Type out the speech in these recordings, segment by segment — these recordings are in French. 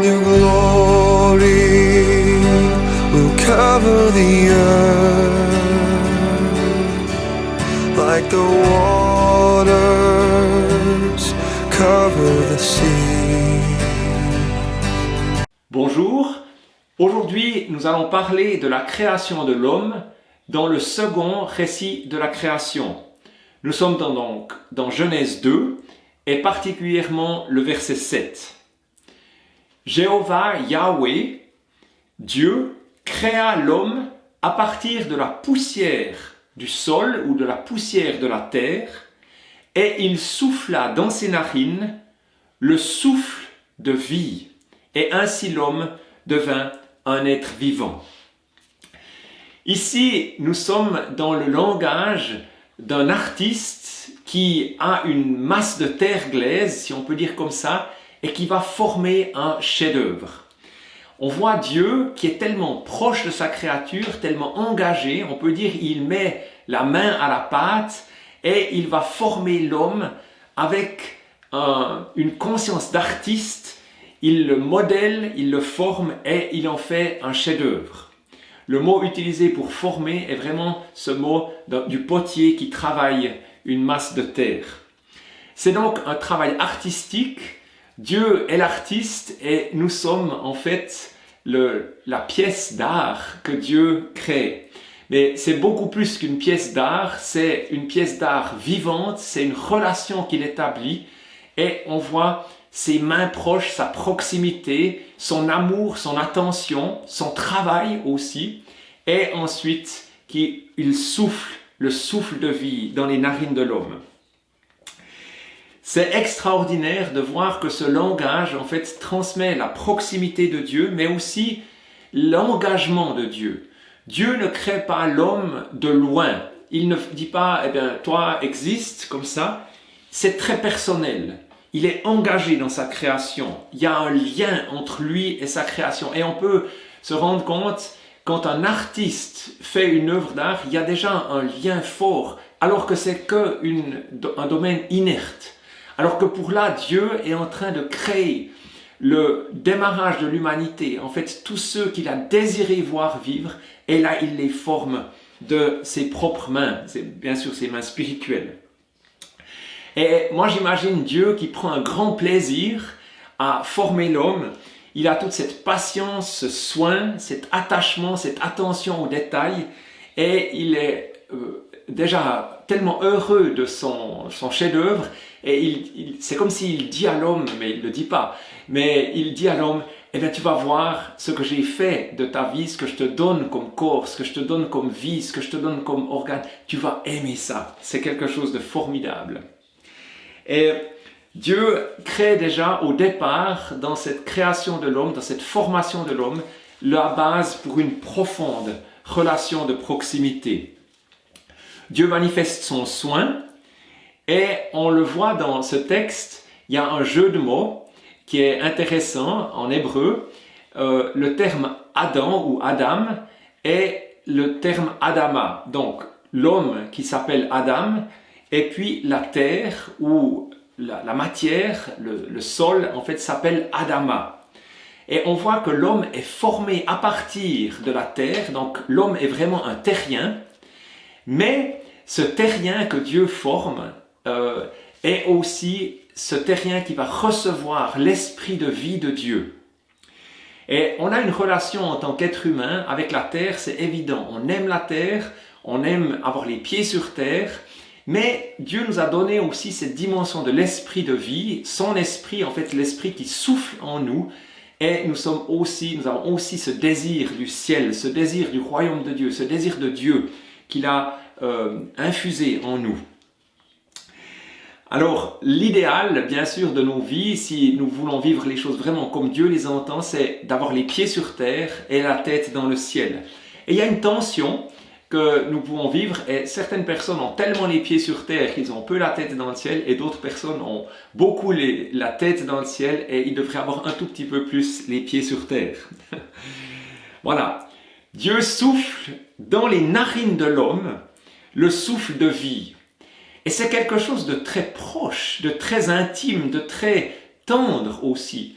and your glory will cover the earth like the waters cover the sea. Bonjour, aujourd'hui nous allons parler de la création de l'homme dans le second récit de la création. Nous sommes donc dans Genèse 2 et particulièrement le verset 7. Jéhovah, Yahweh, Dieu, créa l'homme à partir de la poussière du sol ou de la poussière de la terre et il souffla dans ses narines le souffle de vie et ainsi l'homme devint un être vivant. Ici, nous sommes dans le langage d'un artiste qui a une masse de terre glaise, si on peut dire comme ça, et qui va former un chef-d'œuvre. On voit Dieu qui est tellement proche de sa créature, tellement engagé, on peut dire il met la main à la pâte et il va former l'homme avec une conscience d'artiste, il le modèle, il le forme et il en fait un chef-d'œuvre. Le mot utilisé pour former est vraiment ce mot du potier qui travaille une masse de terre. C'est donc un travail artistique. Dieu est l'artiste et nous sommes en fait la pièce d'art que Dieu crée. Mais c'est beaucoup plus qu'une pièce d'art, c'est une pièce d'art vivante, c'est une relation qu'il établit et on voit ses mains proches, sa proximité, son amour, son attention, son travail aussi, et ensuite qu'il souffle le souffle de vie dans les narines de l'homme. C'est extraordinaire de voir que ce langage en fait transmet la proximité de Dieu, mais aussi l'engagement de Dieu. Dieu ne crée pas l'homme de loin. Il ne dit pas, eh bien, toi existe comme ça. C'est très personnel. Il est engagé dans sa création. Il y a un lien entre lui et sa création. Et on peut se rendre compte, quand un artiste fait une œuvre d'art, il y a déjà un lien fort, alors que c'est un domaine inerte. Alors que pour là, Dieu est en train de créer le démarrage de l'humanité. En fait, tous ceux qu'il a désiré voir vivre, et là, il les forme de ses propres mains. C'est bien sûr ses mains spirituelles. Et moi, j'imagine Dieu qui prend un grand plaisir à former l'homme. Il a toute cette patience, ce soin, cet attachement, cette attention aux détails. Et il est déjà tellement heureux de son chef-d'œuvre. Et c'est comme s'il dit à l'homme, mais il ne le dit pas, mais il dit à l'homme, eh bien, tu vas voir ce que j'ai fait de ta vie, ce que je te donne comme corps, ce que je te donne comme vie, ce que je te donne comme organe. Tu vas aimer ça. C'est quelque chose de formidable. Et Dieu crée déjà au départ, dans cette création de l'homme, dans cette formation de l'homme, la base pour une profonde relation de proximité. Dieu manifeste son soin et on le voit dans ce texte, il y a un jeu de mots qui est intéressant en hébreu. Le terme Adam ou Adam est le terme Adama, donc l'homme qui s'appelle Adam, et puis la terre ou la matière, le sol, en fait, s'appelle Adama. Et on voit que l'homme est formé à partir de la terre, donc l'homme est vraiment un terrien, mais ce terrien que Dieu forme est aussi ce terrien qui va recevoir l'esprit de vie de Dieu. Et on a une relation en tant qu'être humain avec la terre, c'est évident. On aime la terre, on aime avoir les pieds sur terre, mais Dieu nous a donné aussi cette dimension de l'esprit de vie, son esprit, en fait l'esprit qui souffle en nous, et nous avons aussi ce désir du ciel, ce désir du royaume de Dieu, ce désir de Dieu qu'il a infusé en nous. Alors, l'idéal, bien sûr, de nos vies, si nous voulons vivre les choses vraiment comme Dieu les entend, c'est d'avoir les pieds sur terre et la tête dans le ciel. Et il y a une tension que nous pouvons vivre et certaines personnes ont tellement les pieds sur terre qu'ils ont peu la tête dans le ciel et d'autres personnes ont beaucoup la tête dans le ciel et ils devraient avoir un tout petit peu plus les pieds sur terre. Voilà. Dieu souffle dans les narines de l'homme le souffle de vie. Et c'est quelque chose de très proche, de très intime, de très tendre aussi,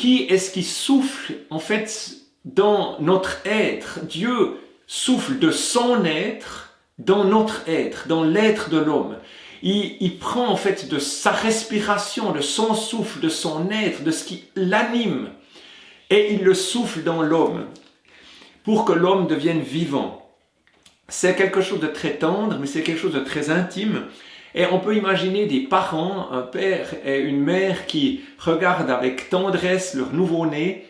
Qui est-ce qui souffle en fait dans notre être? Dieu souffle de son être dans notre être, dans l'être de l'homme. Il prend en fait de sa respiration, de son souffle, de son être, de ce qui l'anime, et il le souffle dans l'homme pour que l'homme devienne vivant. C'est quelque chose de très tendre, mais c'est quelque chose de très intime. Et on peut imaginer des parents, un père et une mère qui regardent avec tendresse leur nouveau-né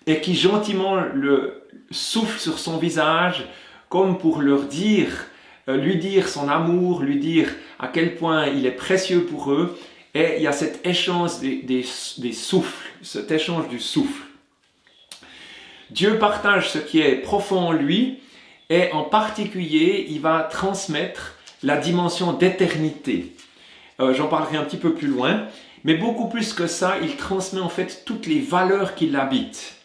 et qui gentiment le soufflent sur son visage comme pour lui dire son amour, lui dire à quel point il est précieux pour eux. Et il y a cet échange des souffles, cet échange du souffle. Dieu partage ce qui est profond en lui et en particulier, il va transmettre la dimension d'éternité. J'en parlerai un petit peu plus loin, mais beaucoup plus que ça, il transmet en fait toutes les valeurs qui l'habitent,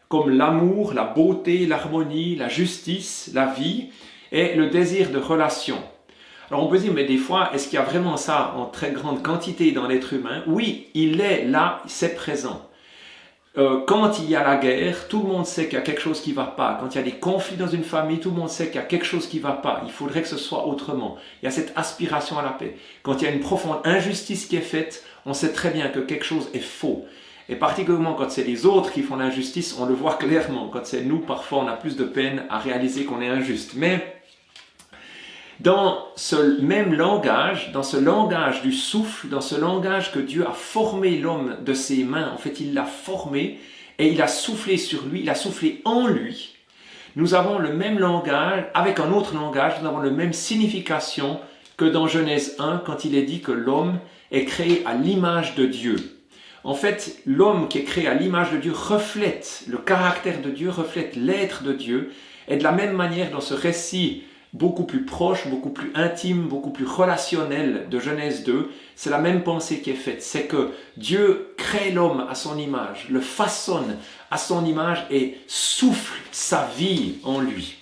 comme l'amour, la beauté, l'harmonie, la justice, la vie et le désir de relation. Alors on peut dire, mais des fois, est-ce qu'il y a vraiment ça en très grande quantité dans l'être humain? Oui, il est là, c'est présent. Quand il y a la guerre, tout le monde sait qu'il y a quelque chose qui ne va pas. Quand il y a des conflits dans une famille, tout le monde sait qu'il y a quelque chose qui ne va pas. Il faudrait que ce soit autrement. Il y a cette aspiration à la paix. Quand il y a une profonde injustice qui est faite, on sait très bien que quelque chose est faux. Et particulièrement quand c'est les autres qui font l'injustice, on le voit clairement. Quand c'est nous, parfois on a plus de peine à réaliser qu'on est injuste. Mais dans ce même langage, dans ce langage du souffle, dans ce langage que Dieu a formé l'homme de ses mains, en fait il l'a formé et il a soufflé sur lui, il a soufflé en lui, nous avons le même langage, avec un autre langage, nous avons la même signification que dans Genèse 1 quand il est dit que l'homme est créé à l'image de Dieu. En fait, l'homme qui est créé à l'image de Dieu reflète le caractère de Dieu, reflète l'être de Dieu, et de la même manière dans ce récit beaucoup plus proche, beaucoup plus intime, beaucoup plus relationnel de Genèse 2, c'est la même pensée qui est faite. C'est que Dieu crée l'homme à son image, le façonne à son image et souffle sa vie en lui.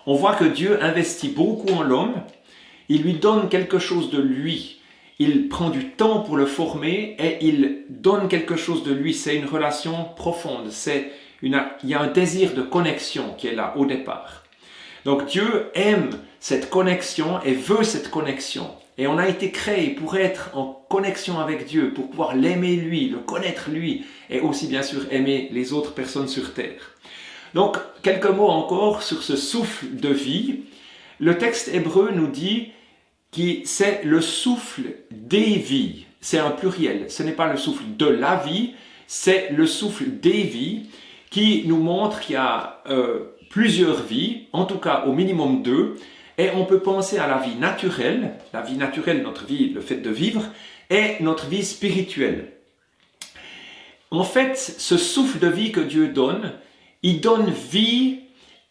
On voit que Dieu investit beaucoup en l'homme, il lui donne quelque chose de lui. Il prend du temps pour le former et il donne quelque chose de lui. C'est une relation profonde, il y a un désir de connexion qui est là au départ. Donc Dieu aime cette connexion et veut cette connexion. Et on a été créé pour être en connexion avec Dieu, pour pouvoir l'aimer lui, le connaître lui, et aussi bien sûr aimer les autres personnes sur terre. Donc quelques mots encore sur ce souffle de vie. Le texte hébreu nous dit que c'est le souffle des vies. C'est un pluriel, ce n'est pas le souffle de la vie, c'est le souffle des vies qui nous montre qu'il y a plusieurs vies, en tout cas au minimum 2, et on peut penser à la vie naturelle, notre vie, le fait de vivre, et notre vie spirituelle. En fait, ce souffle de vie que Dieu donne, il donne vie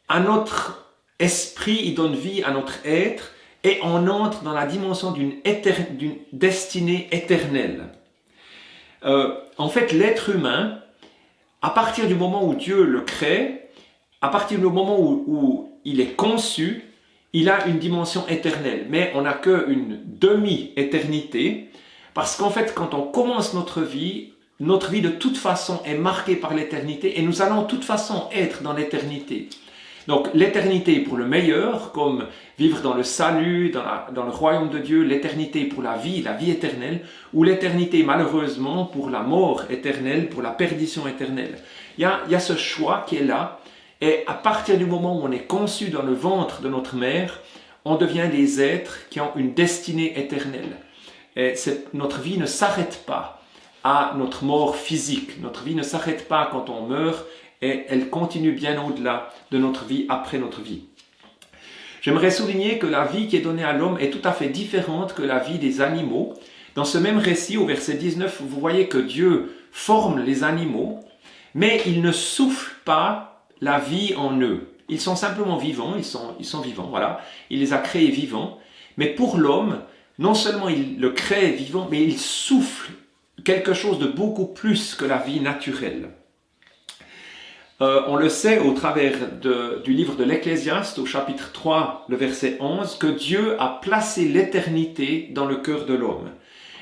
à notre esprit, il donne vie à notre être, et on entre dans la dimension d'une destinée éternelle. En fait, l'être humain, à partir du moment où Dieu le crée, à partir du moment où il est conçu, il a une dimension éternelle. Mais on n'a qu'une demi-éternité, parce qu'en fait, quand on commence notre vie de toute façon est marquée par l'éternité, et nous allons de toute façon être dans l'éternité. Donc l'éternité pour le meilleur, comme vivre dans le salut, dans le royaume de Dieu, l'éternité pour la vie éternelle, ou l'éternité malheureusement pour la mort éternelle, pour la perdition éternelle. Il y a ce choix qui est là. Et à partir du moment où on est conçu dans le ventre de notre mère, on devient des êtres qui ont une destinée éternelle. Et notre vie ne s'arrête pas à notre mort physique. Notre vie ne s'arrête pas quand on meurt et elle continue bien au-delà de notre vie après notre vie. J'aimerais souligner que la vie qui est donnée à l'homme est tout à fait différente que la vie des animaux. Dans ce même récit, au verset 19, vous voyez que Dieu forme les animaux, mais il ne souffle pas la vie en eux. Ils sont simplement vivants, ils sont vivants, voilà. Il les a créés vivants. Mais pour l'homme, non seulement il le crée vivant, mais il souffle quelque chose de beaucoup plus que la vie naturelle. On le sait au travers du livre de l'Ecclésiaste, au chapitre 3, le verset 11, que Dieu a placé l'éternité dans le cœur de l'homme.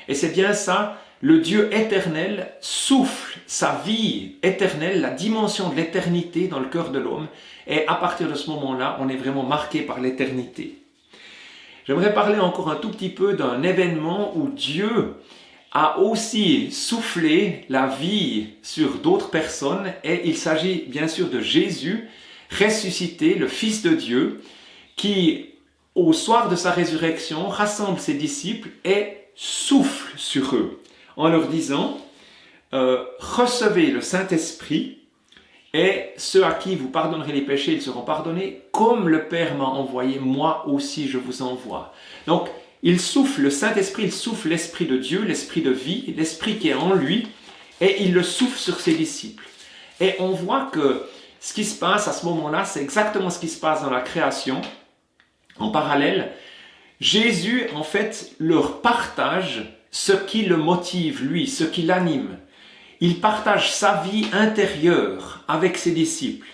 Et c'est bien ça, le Dieu éternel souffle sa vie éternelle, la dimension de l'éternité dans le cœur de l'homme. Et à partir de ce moment-là, on est vraiment marqué par l'éternité. J'aimerais parler encore un tout petit peu d'un événement où Dieu a aussi soufflé la vie sur d'autres personnes. Et il s'agit bien sûr de Jésus, ressuscité, le Fils de Dieu, qui, au soir de sa résurrection, rassemble ses disciples et souffle sur eux en leur disant « Recevez le Saint-Esprit et ceux à qui vous pardonnerez les péchés, ils seront pardonnés. Comme le Père m'a envoyé, moi aussi je vous envoie. » Donc, il souffle le Saint-Esprit, il souffle l'Esprit de Dieu, l'Esprit de vie, l'Esprit qui est en lui, et il le souffle sur ses disciples. Et on voit que ce qui se passe à ce moment-là, c'est exactement ce qui se passe dans la création. En parallèle, Jésus, en fait, leur partage ce qui le motive, lui, ce qui l'anime. Il partage sa vie intérieure avec ses disciples.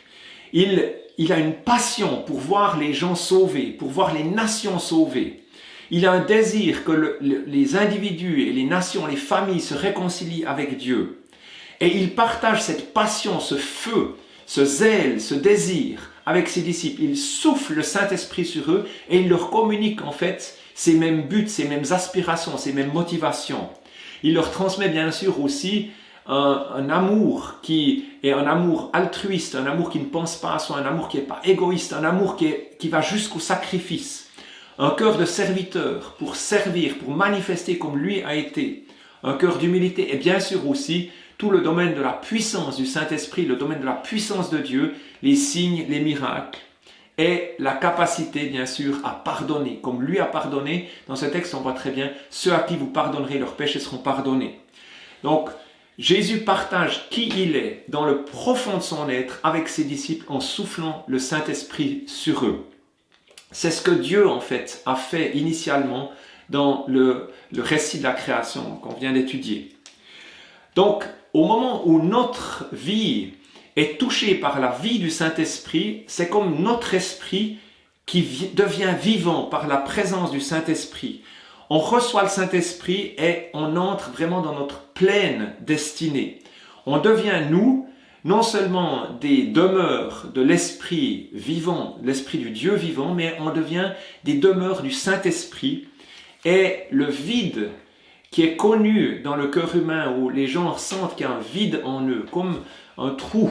Il a une passion pour voir les gens sauvés, pour voir les nations sauvées. Il a un désir que les individus et les nations, les familles se réconcilient avec Dieu. Et il partage cette passion, ce feu, ce zèle, ce désir avec ses disciples. Il souffle le Saint-Esprit sur eux et il leur communique en fait ces mêmes buts, ces mêmes aspirations, ces mêmes motivations. Il leur transmet bien sûr aussi un amour qui est un amour altruiste, un amour qui ne pense pas à soi, un amour qui n'est pas égoïste, un amour qui va jusqu'au sacrifice. Un cœur de serviteur pour servir, pour manifester comme lui a été. Un cœur d'humilité et bien sûr aussi tout le domaine de la puissance du Saint-Esprit, le domaine de la puissance de Dieu, les signes, les miracles et la capacité bien sûr à pardonner. Comme lui a pardonné, dans ce texte on voit très bien, ceux à qui vous pardonnerez leurs péchés seront pardonnés. Donc Jésus partage qui il est dans le profond de son être avec ses disciples en soufflant le Saint-Esprit sur eux. C'est ce que Dieu, en fait, a fait initialement dans le récit de la création qu'on vient d'étudier. Donc, au moment où notre vie est touchée par la vie du Saint-Esprit, c'est comme notre esprit qui devient vivant par la présence du Saint-Esprit. On reçoit le Saint-Esprit et on entre vraiment dans notre pleine destinée. On devient, nous, non seulement des demeures de l'Esprit vivant, l'Esprit du Dieu vivant, mais on devient des demeures du Saint-Esprit. Et le vide qui est connu dans le cœur humain, où les gens ressentent qu'il y a un vide en eux, comme un trou,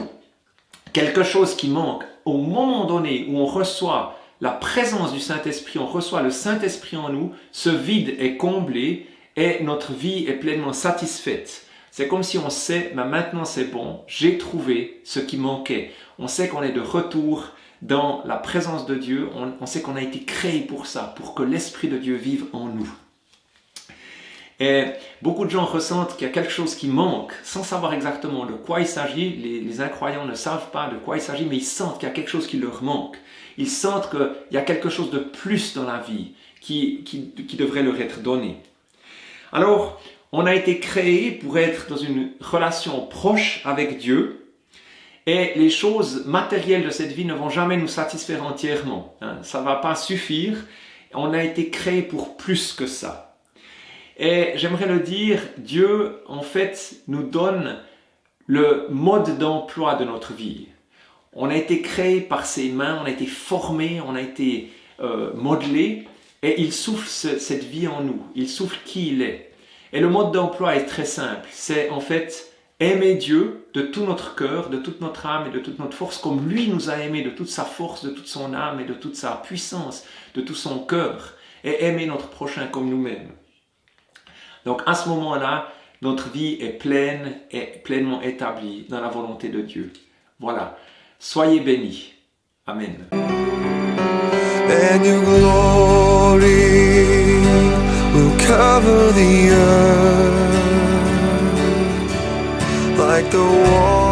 quelque chose qui manque, au moment donné où on reçoit la présence du Saint-Esprit, on reçoit le Saint-Esprit en nous, ce vide est comblé et notre vie est pleinement satisfaite. C'est comme si on sait, mais maintenant c'est bon, j'ai trouvé ce qui manquait. On sait qu'on est de retour dans la présence de Dieu, on sait qu'on a été créé pour ça, pour que l'Esprit de Dieu vive en nous. Et beaucoup de gens ressentent qu'il y a quelque chose qui manque, sans savoir exactement de quoi il s'agit. Les incroyants ne savent pas de quoi il s'agit, mais ils sentent qu'il y a quelque chose qui leur manque. Ils sentent qu'il y a quelque chose de plus dans la vie qui devrait leur être donné. Alors, on a été créé pour être dans une relation proche avec Dieu et les choses matérielles de cette vie ne vont jamais nous satisfaire entièrement. Ça ne va pas suffire. On a été créé pour plus que ça. Et j'aimerais le dire, Dieu en fait nous donne le mode d'emploi de notre vie. On a été créé par ses mains, on a été formé, on a été modelé et il souffle cette vie en nous. Il souffle qui il est. Et le mode d'emploi est très simple, c'est en fait aimer Dieu de tout notre cœur, de toute notre âme et de toute notre force, comme lui nous a aimés de toute sa force, de toute son âme et de toute sa puissance, de tout son cœur, et aimer notre prochain comme nous-mêmes. Donc à ce moment-là, notre vie est pleine et pleinement établie dans la volonté de Dieu. Voilà, soyez bénis. Amen. And your glory will cover the earth like the water.